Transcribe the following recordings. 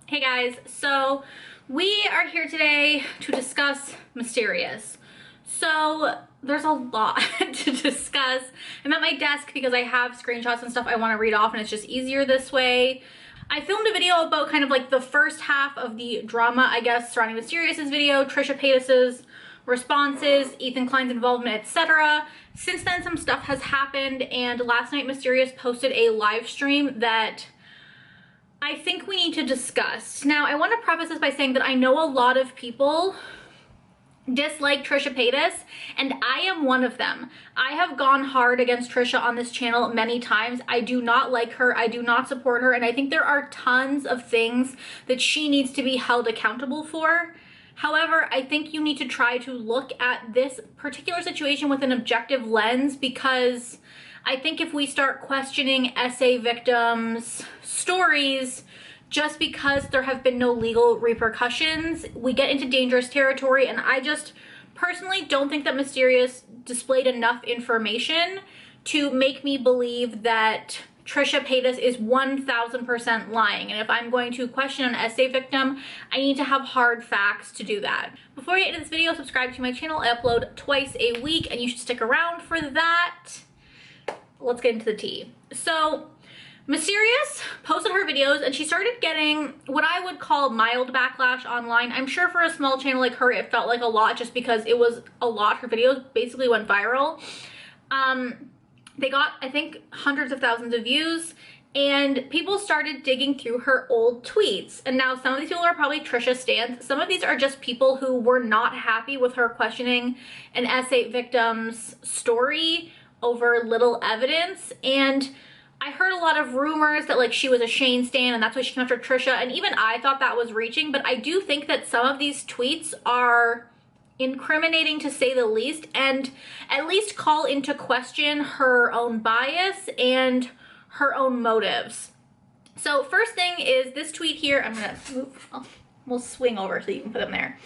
Hey guys, so we are here today to discuss Mysterious. So there's a lot to discuss. I'm at my desk because I have screenshots and stuff I want to read off and it's just easier this way. I filmed a video about kind of like the first half of the drama, I guess, surrounding Mysterious's video, Trisha Paytas's responses, Ethan Klein's involvement, etc. Since then, some stuff has happened, and last night Mysterious posted a live stream that I think we need to discuss. Now, I want to preface this by saying that I know a lot of people dislike Trisha Paytas, and I am one of them. I have gone hard against Trisha on this channel many times. I do not like her, I do not support her, and I think there are tons of things that she needs to be held accountable for. However, I think you need to try to look at this particular situation with an objective lens, because I think if we start questioning SA victims' stories just because there have been no legal repercussions, we get into dangerous territory, and I just personally don't think that Mysterious displayed enough information to make me believe that Trisha Paytas is 1000% lying. And if I'm going to question an SA victim, I need to have hard facts to do that. Before we get into this video, subscribe to my channel. I upload twice a week and you should stick around for that. Let's get into the tea. So Mysterious posted her videos and she started getting what I would call mild backlash online. I'm sure for a small channel like her, it felt like a lot just because it was a lot. Her videos basically went viral. They got, I think, hundreds of thousands of views, and people started digging through her old tweets. And now some of these people are probably Trisha stans. Some of these are just people who were not happy with her questioning an S8 victim's story over little evidence. And I heard a lot of rumors that like she was a Shane stan and that's why she came after Trisha, and even I thought that was reaching, but I do think that some of these tweets are incriminating to say the least, and at least call into question her own bias and her own motives. So first thing is this tweet here. I'm gonna move, we'll swing over so you can put them there.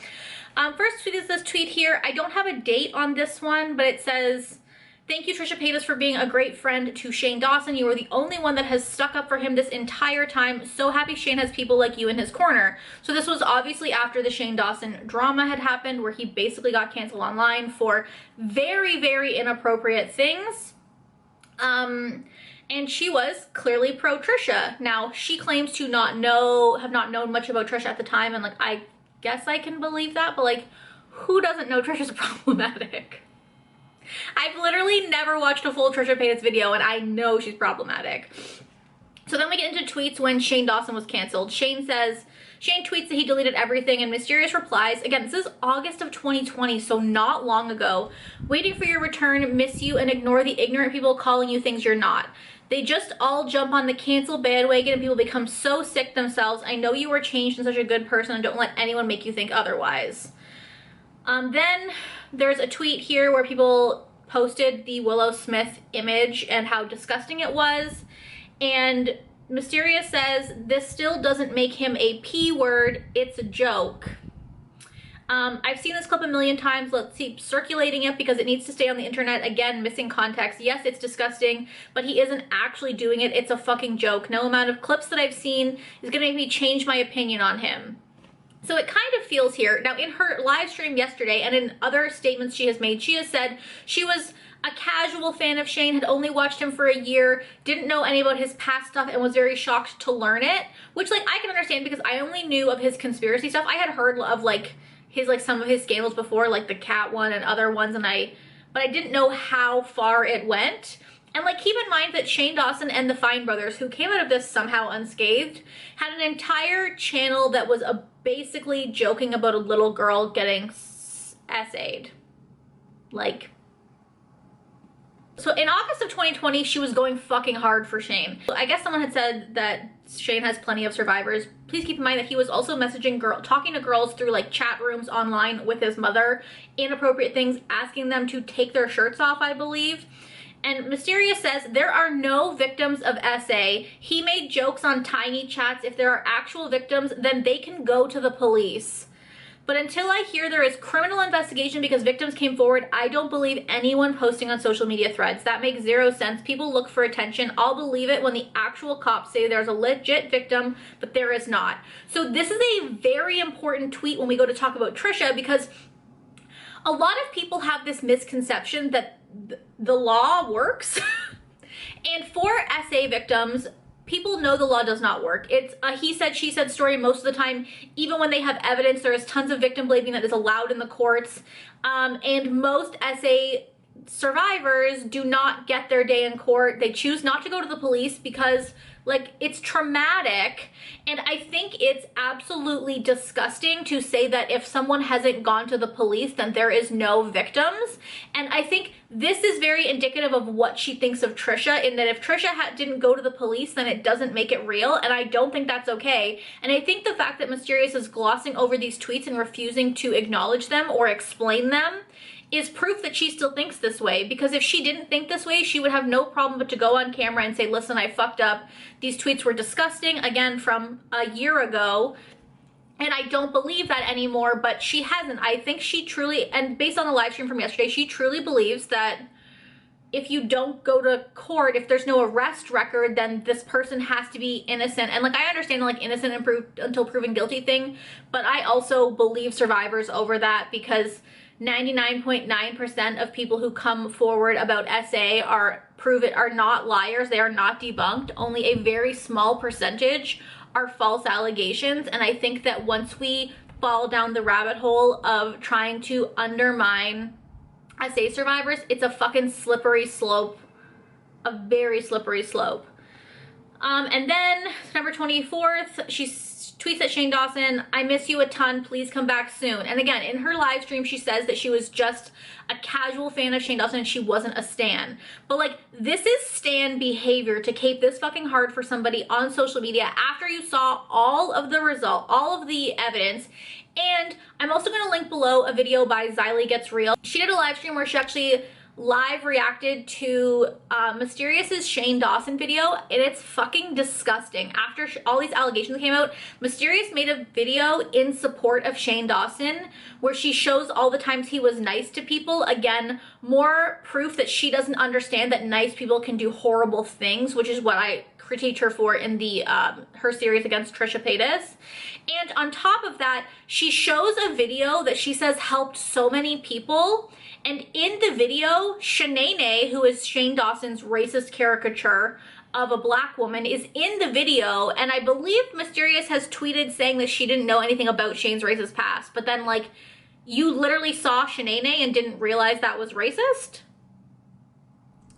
First tweet is this tweet here. I don't have a date on this one, but it says, "Thank you, Trisha Paytas, for being a great friend to Shane Dawson. You are the only one that has stuck up for him this entire time. So happy Shane has people like you in his corner." So this was obviously after the Shane Dawson drama had happened, where he basically got canceled online for very, very inappropriate things. And she was clearly pro Trisha. Now, she claims to have not known much about Trisha at the time, and like, I guess I can believe that, but like, who doesn't know Trisha's problematic? I've literally never watched a full Trisha Paytas video and I know she's problematic. So then we get into tweets when Shane Dawson was canceled. Shane tweets that he deleted everything, and Mysterious replies, again, this is August of 2020, so not long ago. "Waiting for your return, miss you, and ignore the ignorant people calling you things you're not. They just all jump on the cancel bandwagon and people become so sick themselves. I know you are changed and such a good person, and don't let anyone make you think otherwise." Then there's a tweet here where people posted the Willow Smith image and how disgusting it was. And Mysterious says, "This still doesn't make him a P word. It's a joke." I've seen this clip a million times. Let's keep circulating it because it needs to stay on the internet. Again, missing context. Yes, it's disgusting, but he isn't actually doing it. It's a fucking joke. No amount of clips that I've seen is gonna make me change my opinion on him. So it kind of feels here. Now, in her live stream yesterday and in other statements she has made, she has said she was a casual fan of Shane, had only watched him for a year, didn't know any about his past stuff, and was very shocked to learn it, which like I can understand because I only knew of his conspiracy stuff. I had heard of like his some of his scandals before, like the cat one and other ones, but I didn't know how far it went. And like, keep in mind that Shane Dawson and the Fine brothers, who came out of this somehow unscathed, had an entire channel that was basically joking about a little girl getting SA'd. Like, so in August of 2020, she was going fucking hard for Shane. I guess someone had said that Shane has plenty of survivors. Please keep in mind that he was also messaging talking to girls through like chat rooms online with his mother, inappropriate things, asking them to take their shirts off, I believe. And Mysterious says, "There are no victims of SA. He made jokes on tiny chats. If there are actual victims, then they can go to the police." But until I hear there is criminal investigation because victims came forward, I don't believe anyone posting on social media threads. That makes zero sense. People look for attention. I'll believe it when the actual cops say there's a legit victim, but there is not. So this is a very important tweet when we go to talk about Trisha, because a lot of people have this misconception that the law works. And for SA victims, people know the law does not work. It's a he said, she said story most of the time. Even when they have evidence, there is tons of victim blaming that is allowed in the courts. And most SA survivors do not get their day in court. They choose not to go to the police because, like, it's traumatic. And I think it's absolutely disgusting to say that if someone hasn't gone to the police, then there is no victims. And I think this is very indicative of what she thinks of Trisha, in that if Trisha didn't go to the police, then it doesn't make it real. And I don't think that's okay. And I think the fact that Mysterious is glossing over these tweets and refusing to acknowledge them or explain them is proof that she still thinks this way. Because if she didn't think this way, she would have no problem but to go on camera and say, listen, I fucked up. These tweets were disgusting, again, from a year ago. And I don't believe that anymore, but she hasn't. I think she truly, and based on the live stream from yesterday, she truly believes that if you don't go to court, if there's no arrest record, then this person has to be innocent. And like, I understand the like innocent until proven guilty thing, but I also believe survivors over that, because 99.9% of people who come forward about SA are not liars. They are not debunked. Only a very small percentage are false allegations. And I think that once we fall down the rabbit hole of trying to undermine SA survivors, it's a fucking slippery slope, a very slippery slope. And then September 24th, she tweets at Shane Dawson, I miss you a ton, please come back soon. And again, in her live stream, she says that she was just a casual fan of Shane Dawson and she wasn't a stan. But like, this is stan behavior to cape this fucking hard for somebody on social media after you saw all of the evidence. And I'm also going to link below a video by Xylee Gets Real. She did a live stream where she actually live reacted to Mysterious's Shane Dawson video, and it's fucking disgusting. After all these allegations came out, Mysterious made a video in support of Shane Dawson where she shows all the times he was nice to people. Again, more proof that she doesn't understand that nice people can do horrible things, which is what I critiqued her for in the her series against Trisha Paytas. And on top of that, she shows a video that she says helped so many people. And in the video, Shanae, who is Shane Dawson's racist caricature of a black woman, is in the video. And I believe Mysterious has tweeted saying that she didn't know anything about Shane's racist past. But then, like, you literally saw Shanae and didn't realize that was racist?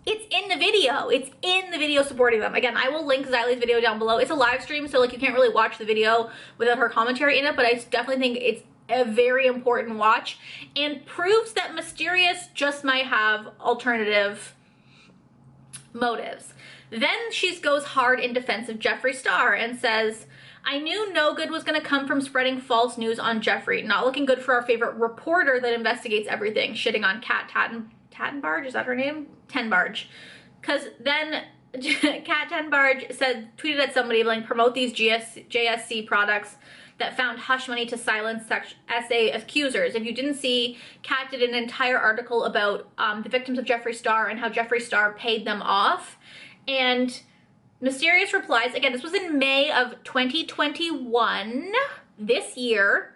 It's in the video. It's in the video supporting them. Again, I will link Xylee's video down below. It's a live stream, so like you can't really watch the video without her commentary in it, but I definitely think it's a very important watch and proves that Mysterious just might have alternative motives. Then she goes hard in defense of Jeffree Star and says, I knew no good was going to come from spreading false news on Jeffree. Not looking good for our favorite reporter that investigates everything. Shitting on Kat Tenbarge, is that her name? Tenbarge. Because then Kat Tenbarge tweeted at somebody like, promote these JSC products that found hush money to silence SA accusers. If you didn't see, Kat did an entire article about the victims of Jeffree Star and how Jeffree Star paid them off. And Mysterious replies, again, this was in May of 2021, this year.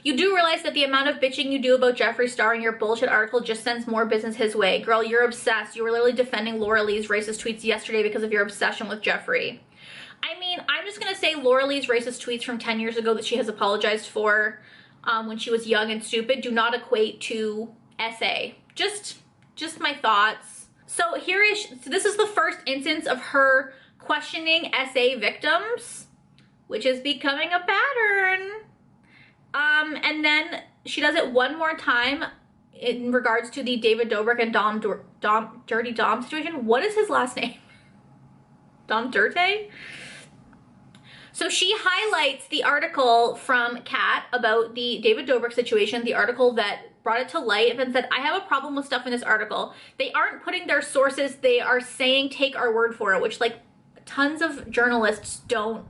You do realize that the amount of bitching you do about Jeffree Star in your bullshit article just sends more business his way. Girl, you're obsessed. You were literally defending Laura Lee's racist tweets yesterday because of your obsession with Jeffree. I mean, I'm just going to say Laura Lee's racist tweets from 10 years ago that she has apologized for when she was young and stupid do not equate to SA. Just my thoughts. So this is the first instance of her questioning SA victims, which is becoming a pattern. And then she does it one more time in regards to the David Dobrik and Dirty Dom situation. What is his last name? Dom Dirte? So she highlights the article from Kat about the David Dobrik situation, the article that brought it to light, and said, I have a problem with stuff in this article. They aren't putting their sources, they are saying take our word for it, which like tons of journalists don't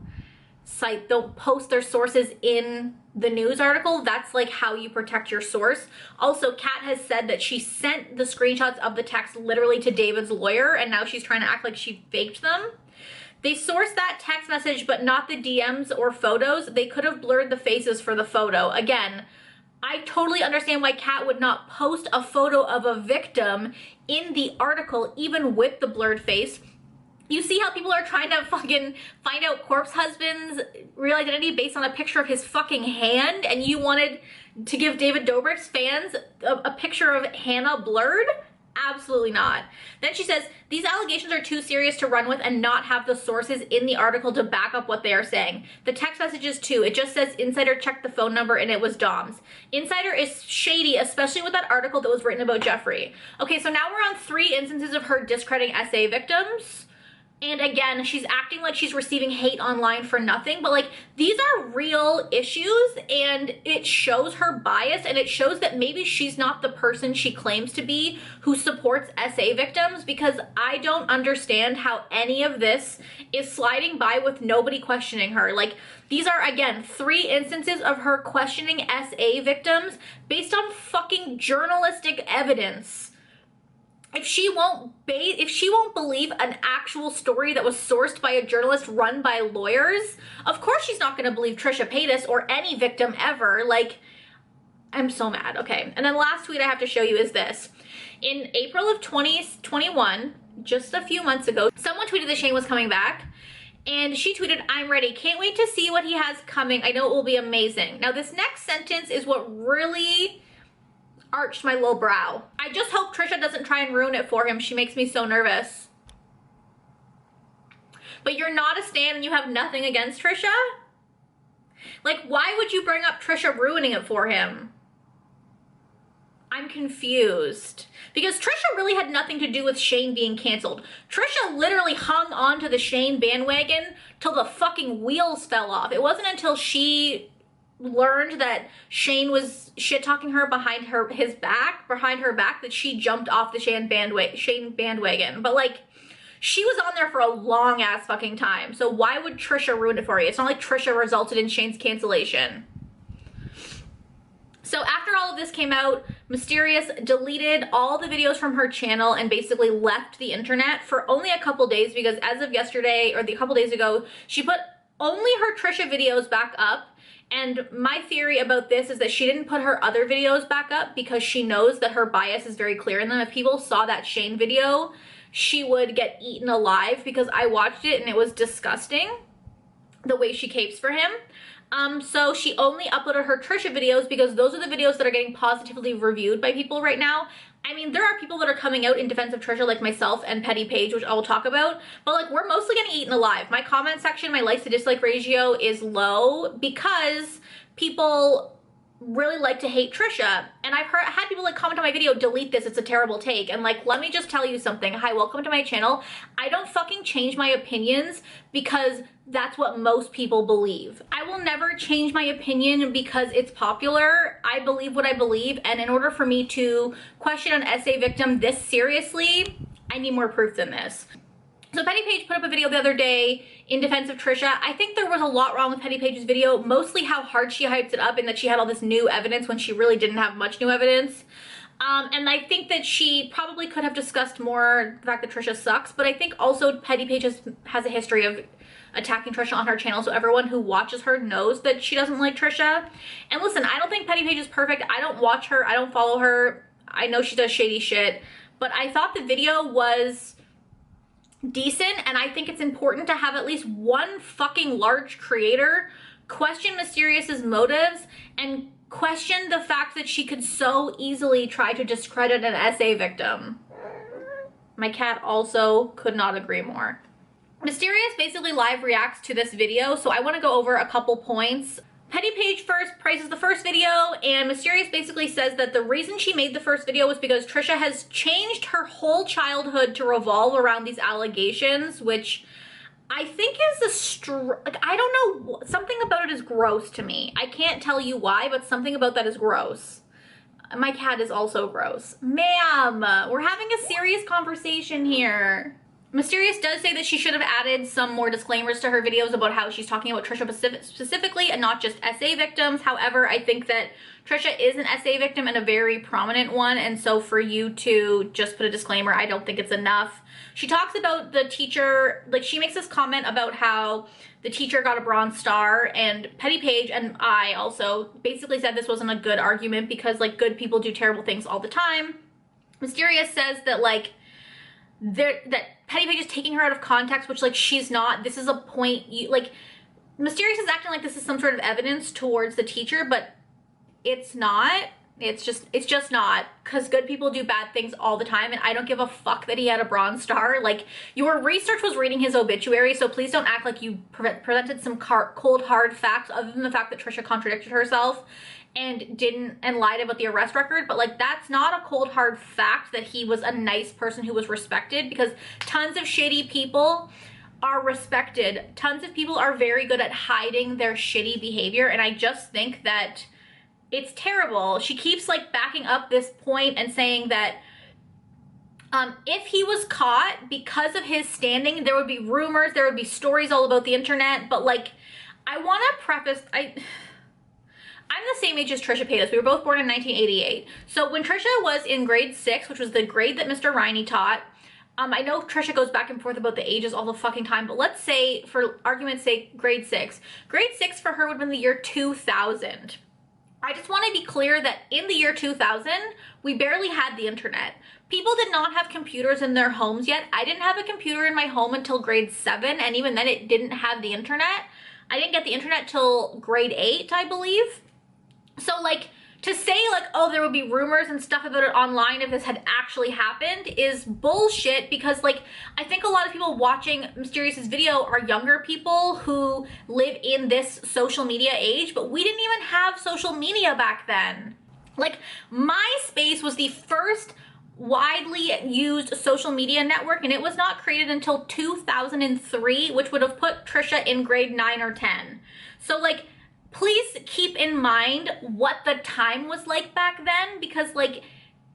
site don't post their sources in the news article. That's like how you protect your source. Also, Kat has said that she sent the screenshots of the text literally to David's lawyer, and now she's trying to act like she faked them. They sourced that text message, but not the DMs or photos. They could have blurred the faces for the photo. Again, I totally understand why Kat would not post a photo of a victim in the article, even with the blurred face. You see how people are trying to fucking find out corpse husband's real identity based on a picture of his fucking hand, and you wanted to give David Dobrik's fans a picture of Hannah blurred? Absolutely not. Then she says, these allegations are too serious to run with and not have the sources in the article to back up what they are saying. The text messages too. It just says Insider checked the phone number and it was Dom's. Insider is shady, especially with that article that was written about Jeffrey. Okay, so now we're on 3 instances of her discrediting SA victims. And again, she's acting like she's receiving hate online for nothing, but like, these are real issues and it shows her bias, and it shows that maybe she's not the person she claims to be who supports SA victims, because I don't understand how any of this is sliding by with nobody questioning her. Like, these are, again, 3 instances of her questioning SA victims based on fucking journalistic evidence. If she won't believe an actual story that was sourced by a journalist run by lawyers, of course she's not going to believe Trisha Paytas or any victim ever. Like, I'm so mad. Okay, and then last tweet I have to show you is this. In April of 2021, just a few months ago, someone tweeted that Shane was coming back, and she tweeted, "I'm ready. Can't wait to see what he has coming. I know it will be amazing." Now, this next sentence is what really arched my little brow. I just hope Trisha doesn't try and ruin it for him. She makes me so nervous. But you're not a stan and you have nothing against Trisha? Like, why would you bring up Trisha ruining it for him? I'm confused. Because Trisha really had nothing to do with Shane being canceled. Trisha literally hung on to the Shane bandwagon till the fucking wheels fell off. It wasn't until she learned that Shane was shit-talking her behind her back that she jumped off the Shane bandwagon. But like, she was on there for a long ass fucking time. So why would Trisha ruin it for you? It's not like Trisha resulted in Shane's cancellation. So after all of this came out, Mysterious deleted all the videos from her channel and basically left the internet for only a couple days, because as of yesterday, or a couple days ago, she put only her Trisha videos back up. And my theory about this is that she didn't put her other videos back up because she knows that her bias is very clear in them. If people saw that Shane video, she would get eaten alive, because I watched it and it was disgusting the way she capes for him. So she only uploaded her Trisha videos because those are the videos that are getting positively reviewed by people right now. I mean, there are people that are coming out in defense of Trisha, like myself and Petty Paige, which I will talk about, but like, we're mostly getting eaten alive. My comment section, my likes to dislike ratio is low because people really like to hate Trisha. And I've had people like comment on my video, delete this, it's a terrible take. And like, let me just tell you something. Hi, welcome to my channel. I don't fucking change my opinions because that's what most people believe. I will never change my opinion because it's popular. I believe what I believe, and in order for me to question an SA victim this seriously, I need more proof than this. So Petty Paige put up a video the other day in defense of Trisha. I think there was a lot wrong with Petty Paige's video, mostly how hard she hyped it up and that she had all this new evidence when she really didn't have much new evidence. And I think that she probably could have discussed more the fact that Trisha sucks, but I think also Petty Paige has a history of attacking Trisha on her channel, so everyone who watches her knows that she doesn't like Trisha. And listen, I don't think Petty Paige is perfect. I don't watch her, I don't follow her. I know she does shady shit, but I thought the video was decent, and I think it's important to have at least one fucking large creator question Mysterious's motives and question the fact that she could so easily try to discredit an SA victim. My cat also could not agree more. Mysterious basically live reacts to this video, so I want to go over a couple points. Petty Paige first praises the first video, and Mysterious basically says that the reason she made the first video was because Trisha has changed her whole childhood to revolve around these allegations, which I think is I don't know, something about it is gross to me. I can't tell you why, but something about that is gross. My cat is also gross. Ma'am, we're having a serious conversation here. Mysterious does say that she should have added some more disclaimers to her videos about how she's talking about Trisha specifically and not just SA victims. However, I think that Trisha is an SA victim and a very prominent one, and so for you to just put a disclaimer, I don't think it's enough. She talks about the teacher, like she makes this comment about how the teacher got a bronze star, and Petty Paige and I also basically said this wasn't a good argument because like good people do terrible things all the time. Mysterious says that like that Petty Paige is taking her out of context, which like she's not. This is a point, like Mysterious is acting like this is some sort of evidence towards the teacher, but it's not. It's just not, because good people do bad things all the time, and I don't give a fuck that he had a bronze star. Like, your research was reading his obituary, so please don't act like you presented some cold hard facts other than the fact that Trisha contradicted herself and lied about the arrest record. But like, that's not a cold hard fact that he was a nice person who was respected, because tons of shitty people are respected. Tons of people are very good at hiding their shitty behavior, and I just think that it's terrible. She keeps like backing up this point and saying that if he was caught because of his standing, there would be rumors, there would be stories all about the internet. But like, I want to preface, I'm the same age as Trisha Paytas. We were both born in 1988. So when Trisha was in grade 6, which was the grade that Mr. Riney taught, I know Trisha goes back and forth about the ages all the fucking time, but let's say, for argument's sake, grade 6. Grade 6 for her would have been the year 2000. I just want to be clear that in the year 2000, we barely had the internet. People did not have computers in their homes yet. I didn't have a computer in my home until grade 7, and even then it didn't have the internet. I didn't get the internet till grade 8, I believe. So like, to say like, oh, there would be rumors and stuff about it online if this had actually happened is bullshit, because like, I think a lot of people watching Mysterious's video are younger people who live in this social media age, but we didn't even have social media back then. Like, MySpace was the first widely used social media network, and it was not created until 2003, which would have put Trisha in grade 9 or 10. So like, please keep in mind what the time was like back then, because like,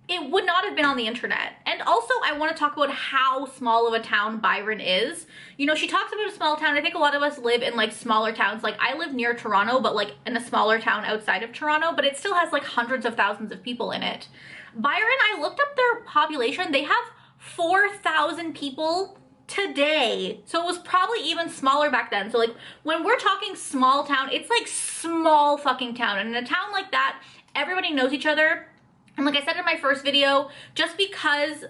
it would not have been on the internet. And also, I want to talk about how small of a town Byron is. You know, she talks about a small town. I think a lot of us live in like smaller towns. Like, I live near Toronto, but like in a smaller town outside of Toronto, but it still has like hundreds of thousands of people in it. Byron, I looked up their population. They have 4,000 people today. So it was probably even smaller back then. So like, when we're talking small town, it's like small fucking town. And in a town like that, everybody knows each other. And like I said in my first video, just because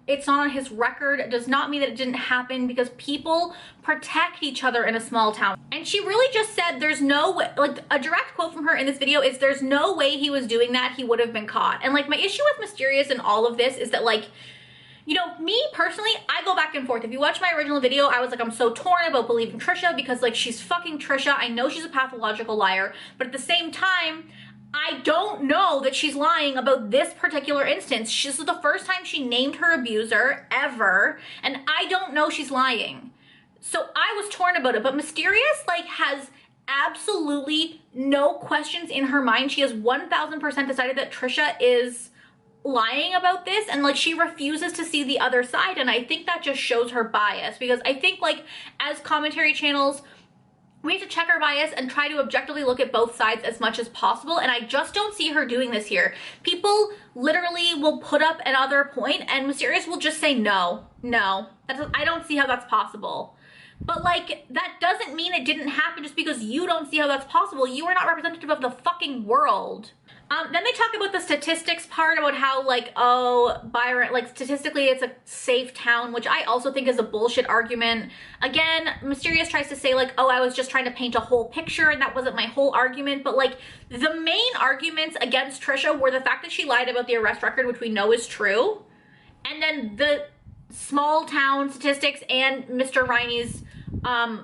it's not on his record does not mean that it didn't happen, because people protect each other in a small town. And she really just said there's no way, like a direct quote from her in this video is, there's no way he was doing that, he would have been caught. And like, my issue with Mysterious and all of this is that like, you know, me personally, I go back and forth. If you watch my original video, I was like, I'm so torn about believing Trisha because like, she's fucking Trisha. I know she's a pathological liar, but at the same time, I don't know that she's lying about this particular instance. This is the first time she named her abuser ever, and I don't know she's lying. So I was torn about it, but Mysterious like has absolutely no questions in her mind. She has 1000% decided that Trisha is lying about this, and like, she refuses to see the other side, and I think that just shows her bias, because I think like, as commentary channels, we have to check our bias and try to objectively look at both sides as much as possible, and I just don't see her doing this here. People literally will put up another point and Mysterious will just say no. I don't see how that's possible. But like, that doesn't mean it didn't happen just because you don't see how that's possible. You are not representative of the fucking world. Then they talk about the statistics part, about how like, oh, Byron, like statistically it's a safe town, which I also think is a bullshit argument. Again, Mysterious tries to say like, oh, I was just trying to paint a whole picture and that wasn't my whole argument. But like, the main arguments against Trisha were the fact that she lied about the arrest record, which we know is true. And then the small town statistics and Mr. Riney's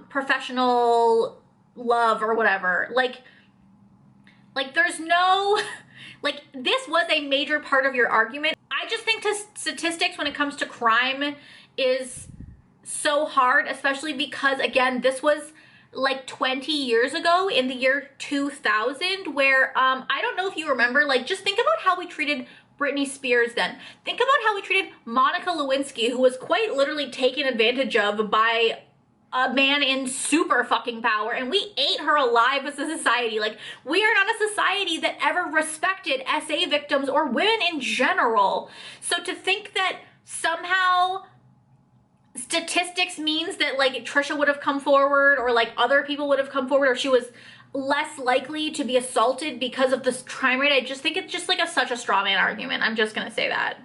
professional love or whatever. Like there's no, like, this was a major part of your argument. I just think statistics when it comes to crime is so hard, especially because, again, this was like 20 years ago in the year 2000, where I don't know if you remember, like, just think about how we treated Britney Spears then. Think about how we treated Monica Lewinsky, who was quite literally taken advantage of by a man in super fucking power, and we ate her alive as a society. Like, we are not a society that ever respected SA victims or women in general. So to think that somehow statistics means that like Trisha would have come forward, or like other people would have come forward, or she was less likely to be assaulted because of this crime rate, I just think it's just like such a straw man argument. I'm just gonna say that,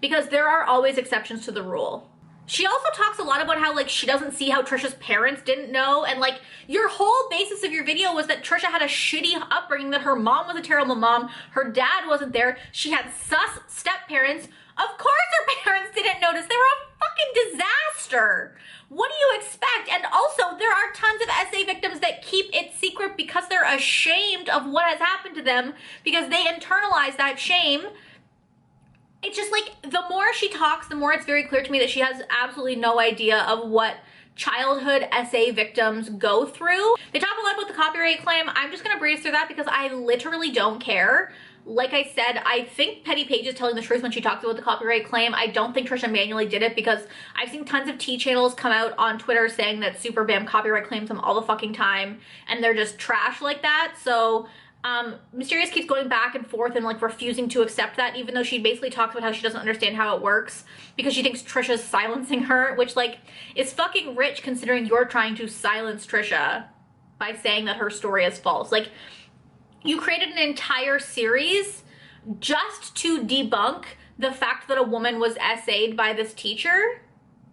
because there are always exceptions to the rule. She also talks a lot about how like she doesn't see how Trisha's parents didn't know, and like your whole basis of your video was that Trisha had a shitty upbringing, that her mom was a terrible mom, her dad wasn't there, she had sus step-parents. Of course her parents didn't notice. They were a fucking disaster. What do you expect? And also there are tons of SA victims that keep it secret because they're ashamed of what has happened to them, because they internalize that shame. It's just like, the more she talks, the more it's very clear to me that she has absolutely no idea of what childhood SA victims go through. They talk a lot about the copyright claim. I'm just gonna breeze through that because I literally don't care. Like I said, I think Paiges is telling the truth when she talks about the copyright claim. I don't think Trisha manually did it, because I've seen tons of T channels come out on Twitter saying that Superbam copyright claims them all the fucking time, and they're just trash like that. So Mysterious keeps going back and forth and like refusing to accept that, even though she basically talks about how she doesn't understand how it works because she thinks Trisha's silencing her, which like is fucking rich considering you're trying to silence Trisha by saying that her story is false. Like, you created an entire series just to debunk the fact that a woman was essayed by this teacher.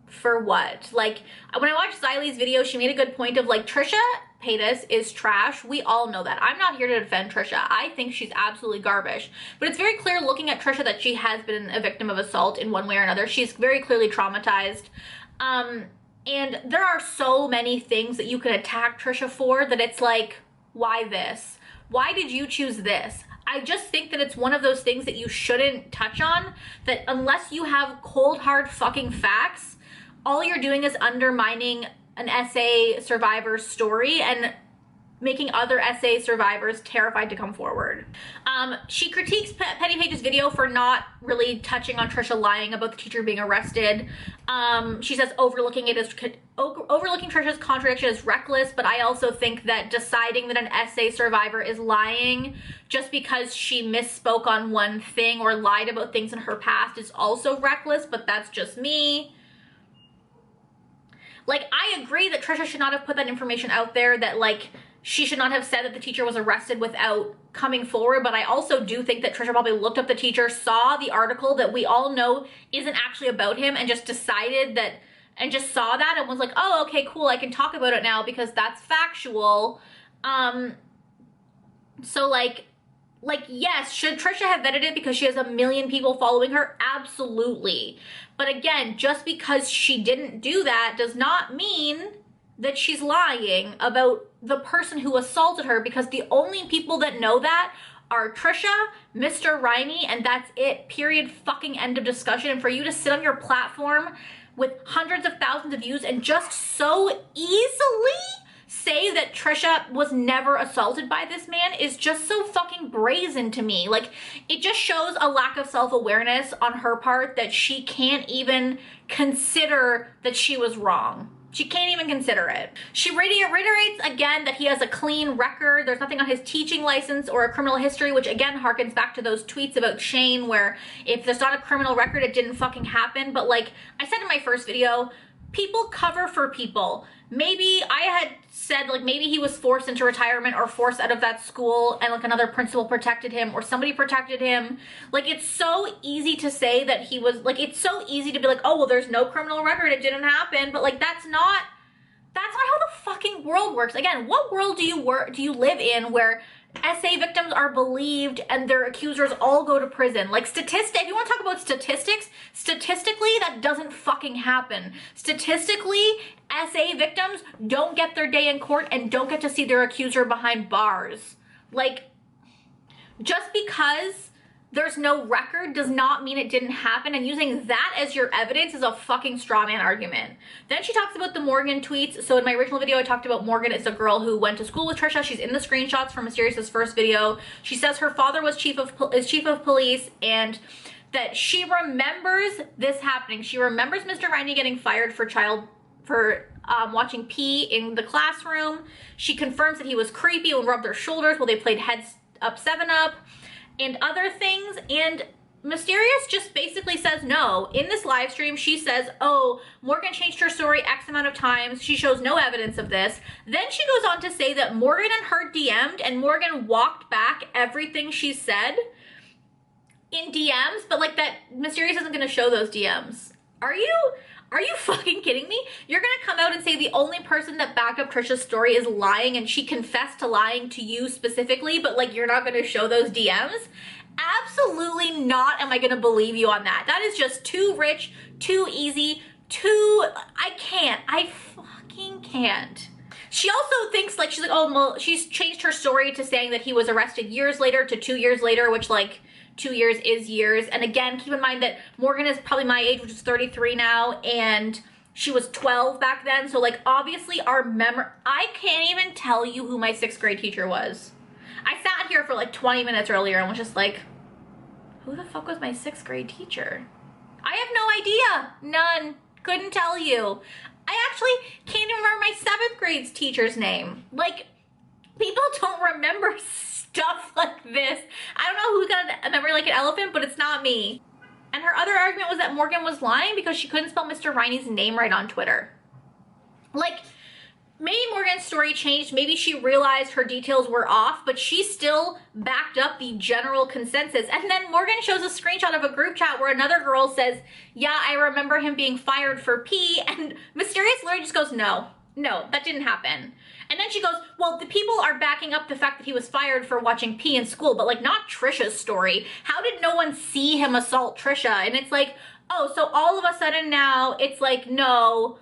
For what? Like, when I watched Xylie's video, she made a good point of like, Trisha Paytas is trash. We all know that. I'm not here to defend Trisha. I think she's absolutely garbage. But it's very clear looking at Trisha that she has been a victim of assault in one way or another. She's very clearly traumatized. And there are so many things that you could attack Trisha for that it's like, why this? Why did you choose this? I just think that it's one of those things that you shouldn't touch on, that unless you have cold hard fucking facts, all you're doing is undermining an SA survivor's story and making other SA survivors terrified to come forward. She critiques Paiges' video for not really touching on Trisha lying about the teacher being arrested. She says overlooking Trisha's contradiction is reckless, but I also think that deciding that an SA survivor is lying just because she misspoke on one thing or lied about things in her past is also reckless, but that's just me. Like, I agree that Trisha should not have put that information out there, that like she should not have said that the teacher was arrested without coming forward, but I also do think that Trisha probably looked up the teacher, saw the article that we all know isn't actually about him, and just decided that, and just saw that and was like, oh, okay, cool, I can talk about it now because that's factual. So like, yes, should Trisha have vetted it because she has 1 million people following her? Absolutely. But again, just because she didn't do that does not mean that she's lying about the person who assaulted her, because the only people that know that are Trisha, Mr. Riney, and that's it. Period. Fucking end of discussion. And for you to sit on your platform with hundreds of thousands of views and just so easily say that Trisha was never assaulted by this man is just so fucking brazen to me. Like, it just shows a lack of self-awareness on her part, that she can't even consider that she was wrong. She can't even consider it. She reiterates again that he has a clean record. There's nothing on his teaching license or a criminal history, which again harkens back to those tweets about Shane, where if there's not a criminal record, it didn't fucking happen. But like I said in my first video, people cover for people. Maybe I had said like maybe he was forced into retirement or forced out of that school and like another principal protected him or somebody protected him. Like, it's so easy to say that he was like, it's so easy to be like, oh, well, there's no criminal record, it didn't happen. But like, that's not how the fucking world works. Again, what world do you live in where SA victims are believed and their accusers all go to prison? Like, if you want to talk about statistics, statistically, that doesn't fucking happen. Statistically, SA victims don't get their day in court and don't get to see their accuser behind bars. Like, just because there's no record does not mean it didn't happen, and using that as your evidence is a fucking straw man argument. Then she talks about the Morgan tweets. So in my original video, I talked about Morgan. It's a girl who went to school with Trisha. She's in the screenshots from Mysterious's first video. She says her father was chief of police, and that she remembers this happening. She remembers Mr. Riney getting fired for watching pee in the classroom. She confirms that he was creepy and rubbed their shoulders while they played Heads Up 7-Up and other things. And Mysterious just basically says no. In this live stream, she says, oh, Morgan changed her story X amount of times. She shows no evidence of this. Then she goes on to say that Morgan and her DM'd, and Morgan walked back everything she said in DMs, but like that Mysterious isn't gonna show those DMs. Are you fucking kidding me? You're gonna come out and say the only person that backed up Trisha's story is lying, and she confessed to lying to you specifically, but like you're not gonna show those DMs? Absolutely not am I gonna believe you on that. That is just too rich, too easy, I fucking can't. She also thinks like, she's like, oh, well, she's changed her story to saying that he was arrested years later to 2 years later, which like 2 years is years. And again, keep in mind that Morgan is probably my age, which is 33 now, and she was 12 back then. So like obviously I can't even tell you who my 6th grade teacher was. I sat here for like 20 minutes earlier and was just like, who the fuck was my 6th grade teacher? I have no idea. None. Couldn't tell you. I actually can't even remember my 7th grade's teacher's name. Like, people don't remember stuff like this. I don't know who's got a memory like an elephant, but it's not me. And her other argument was that Morgan was lying because she couldn't spell Mr. Riney's name right on Twitter. Like, maybe Morgan's story changed. Maybe she realized her details were off, but she still backed up the general consensus. And then Morgan shows a screenshot of a group chat where another girl says, yeah, I remember him being fired for pee. And Mysterious literally just goes, no, that didn't happen. And then she goes, well, the people are backing up the fact that he was fired for watching pee in school, but like not Trisha's story. How did no one see him assault Trisha? And it's like, oh, so all of a sudden now it's like, no,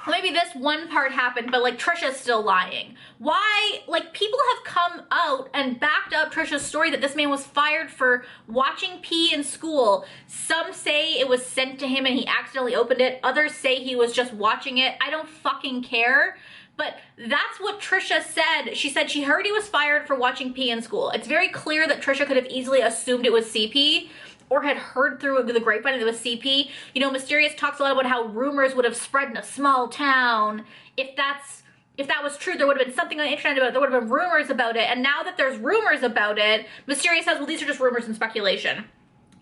maybe this one part happened, but like Trisha's still lying. Why? Like, people have come out and backed up Trisha's story that this man was fired for watching pee in school. Some say it was sent to him and he accidentally opened it. Others say he was just watching it. I don't fucking care. But that's what Trisha said. She said she heard he was fired for watching pee in school. It's very clear that Trisha could have easily assumed it was CP, or had heard through the grapevine that it was CP. You know, Mysterious talks a lot about how rumors would have spread in a small town. If that was true, there would have been something on the internet about it. There would have been rumors about it. And now that there's rumors about it, Mysterious says, well, these are just rumors and speculation.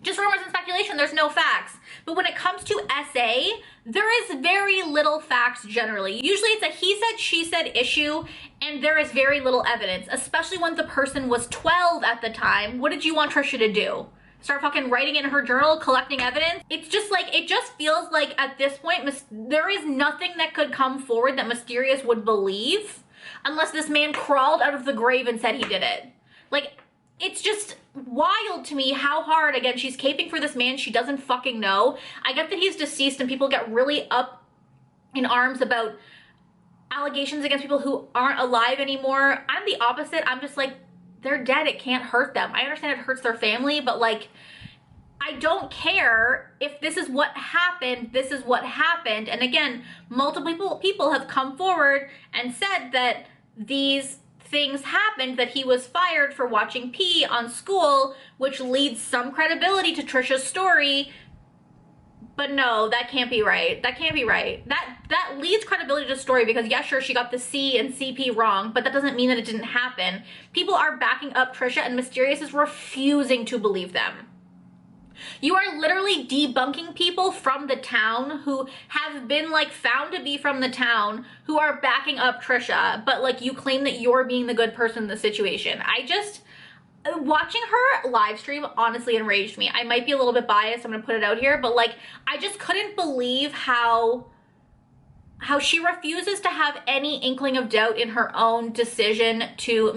Just rumors and speculation, there's no facts. But when it comes to SA, there is very little facts generally. Usually it's a he said, she said issue, and there is very little evidence, especially when the person was 12 at the time. What did you want Trisha to do? Start fucking writing it in her journal, collecting evidence? It's just like, it just feels like at this point, there is nothing that could come forward that Mysterious would believe unless this man crawled out of the grave and said he did it. Like, it's just wild to me how hard, again, she's caping for this man she doesn't fucking know. I get that he's deceased and people get really up in arms about allegations against people who aren't alive anymore. I'm the opposite. I'm just like, they're dead. It can't hurt them. I understand it hurts their family, but like, I don't care if this is what happened. This is what happened. And again, multiple people have come forward and said that these things happened, that he was fired for watching pee on school, which leads some credibility to Trisha's story. But no, that can't be right. That can't be right. That leads credibility to the story because, yeah, sure, she got the C and CP wrong, but that doesn't mean that it didn't happen. People are backing up Trisha, and Mysterious is refusing to believe them. You are literally debunking people from the town who have been like found to be from the town who are backing up Trisha, but like you claim that you're being the good person in the situation. Watching her live stream honestly enraged me. I might be a little bit biased, I'm gonna put it out here, but like I just couldn't believe how she refuses to have any inkling of doubt in her own decision to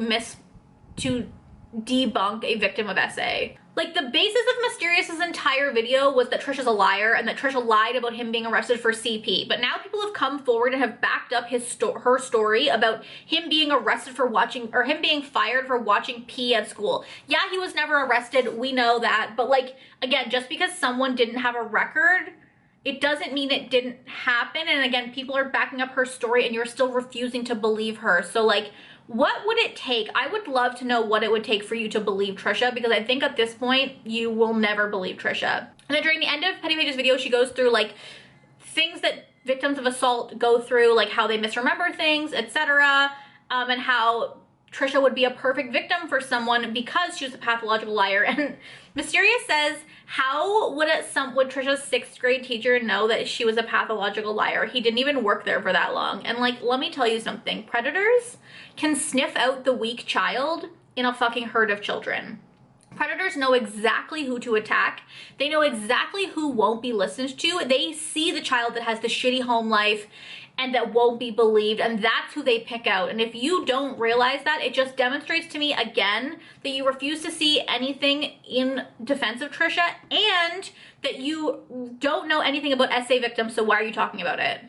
debunk a victim of SA. Like, the basis of Mysterious's entire video was that Trisha's a liar and that Trisha lied about him being arrested for CP. But now people have come forward and have backed up her story about him being arrested for watching, or him being fired for watching P at school. Yeah, he was never arrested. We know that. But, like, again, just because someone didn't have a record, it doesn't mean it didn't happen. And again, people are backing up her story and you're still refusing to believe her. So, like, what would it take? I would love to know what it would take for you to believe Trisha, because I think at this point, you will never believe Trisha. And then during the end of Petty Paige's video, she goes through, like, things that victims of assault go through, like how they misremember things, etc. And how Trisha would be a perfect victim for someone because she was a pathological liar. And Mysterious says, how would Trisha's 6th grade teacher know that she was a pathological liar? He didn't even work there for that long. And, like, let me tell you something. Predators can sniff out the weak child in a fucking herd of children. Predators know exactly who to attack. They know exactly who won't be listened to. They see the child that has the shitty home life and that won't be believed, and that's who they pick out. And if you don't realize that, it just demonstrates to me again that you refuse to see anything in defense of Trisha, and that you don't know anything about SA victims, so why are you talking about it?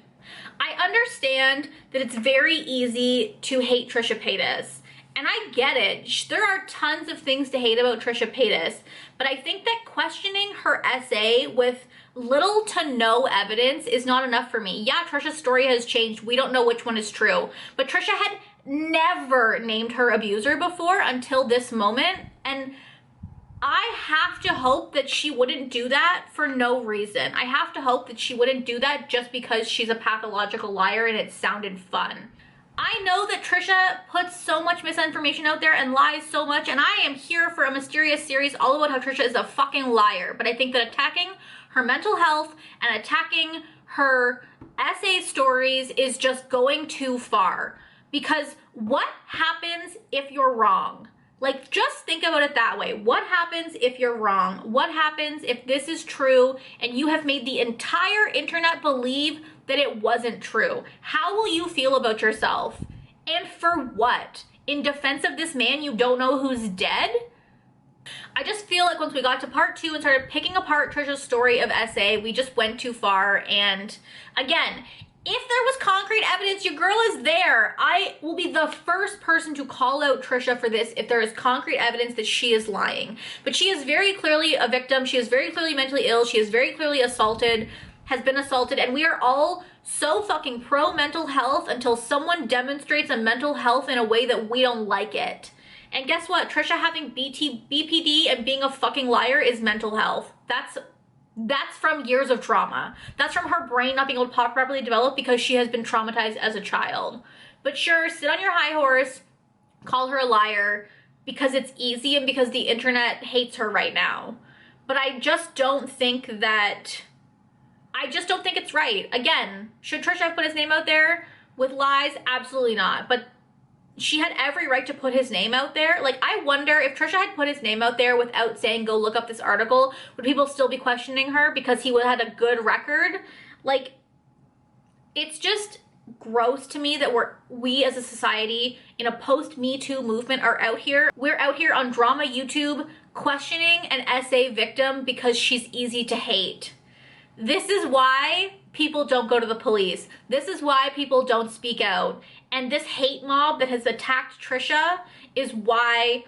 I understand that it's very easy to hate Trisha Paytas, and I get it. There are tons of things to hate about Trisha Paytas, but I think that questioning her SA with little to no evidence is not enough for me. Yeah, Trisha's story has changed. We don't know which one is true, but Trisha had never named her abuser before until this moment, and I have to hope that she wouldn't do that for no reason. I have to hope that she wouldn't do that just because she's a pathological liar and it sounded fun. I know that Trisha puts so much misinformation out there and lies so much, and I am here for a Mysterious series all about how Trisha is a fucking liar, but I think that attacking her mental health and attacking her essay stories is just going too far. Because what happens if you're wrong? Like, just think about it that way. What happens if you're wrong? What happens if this is true and you have made the entire internet believe that it wasn't true? How will you feel about yourself? And for what? In defense of this man you don't know who's dead? I just feel like once we got to part 2 and started picking apart Trisha's story of SA, we just went too far. And again, if there was concrete evidence, your girl is there. I will be the first person to call out Trisha for this if there is concrete evidence that she is lying. But she is very clearly a victim. She is very clearly mentally ill. She is very clearly assaulted, has been assaulted, and we are all so fucking pro mental health until someone demonstrates a mental health in a way that we don't like it. And guess what? Trisha having BPD and being a fucking liar is mental health. That's from years of trauma. That's from her brain not being able to properly develop because she has been traumatized as a child. But sure, sit on your high horse, call her a liar because it's easy and because the internet hates her right now. But I just don't think it's right. Again, should Trisha have put his name out there with lies? Absolutely not. But she had every right to put his name out there. Like, I wonder if Trisha had put his name out there without saying, go look up this article, would people still be questioning her because he would have had a good record? Like, it's just gross to me that we as a society in a post-Me Too movement are out here. We're out here on drama YouTube questioning an SA victim because she's easy to hate. This is why people don't go to the police. This is why people don't speak out. And this hate mob that has attacked Trisha is why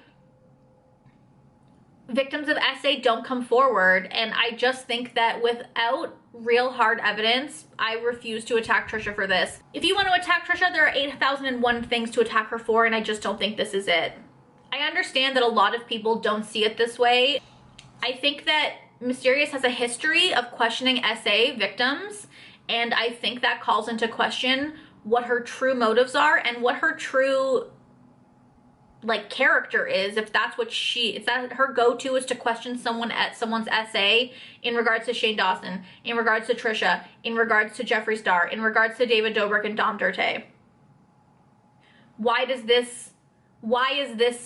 victims of SA don't come forward. And I just think that without real hard evidence, I refuse to attack Trisha for this. If you want to attack Trisha, there are 8,001 things to attack her for, and I just don't think this is it. I understand that a lot of people don't see it this way. I think that Mysterious has a history of questioning SA victims, and I think that calls into question what her true motives are and what her true, like, character is. If that's what if that her go-to is to question someone's essay in regards to Shane Dawson, in regards to Trisha, in regards to Jeffree Star, in regards to David Dobrik and Dom Dirte. Why is this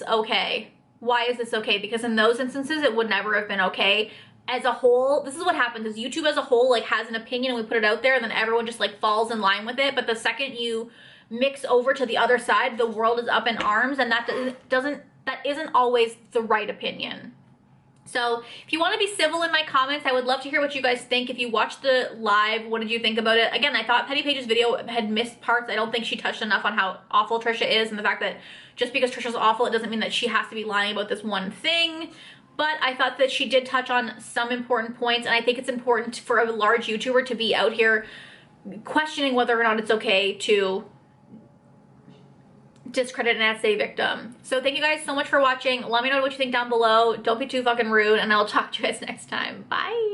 okay? Why is this okay? Because in those instances, it would never have been okay. As a whole, this is what happens, is YouTube as a whole, like, has an opinion and we put it out there and then everyone just, like, falls in line with it. But the second you mix over to the other side, the world is up in arms, and that isn't always the right opinion. So if you want to be civil in my comments, I would love to hear what you guys think. If you watched the live, what did you think about it? Again, I thought Paiges' video had missed parts. I don't think she touched enough on how awful Trisha is and the fact that just because Trisha's awful, it doesn't mean that she has to be lying about this one thing. But I thought that she did touch on some important points, and I think it's important for a large YouTuber to be out here questioning whether or not it's okay to discredit an essay victim. So thank you guys so much for watching. Let me know what you think down below. Don't be too fucking rude, and I'll talk to you guys next time. Bye.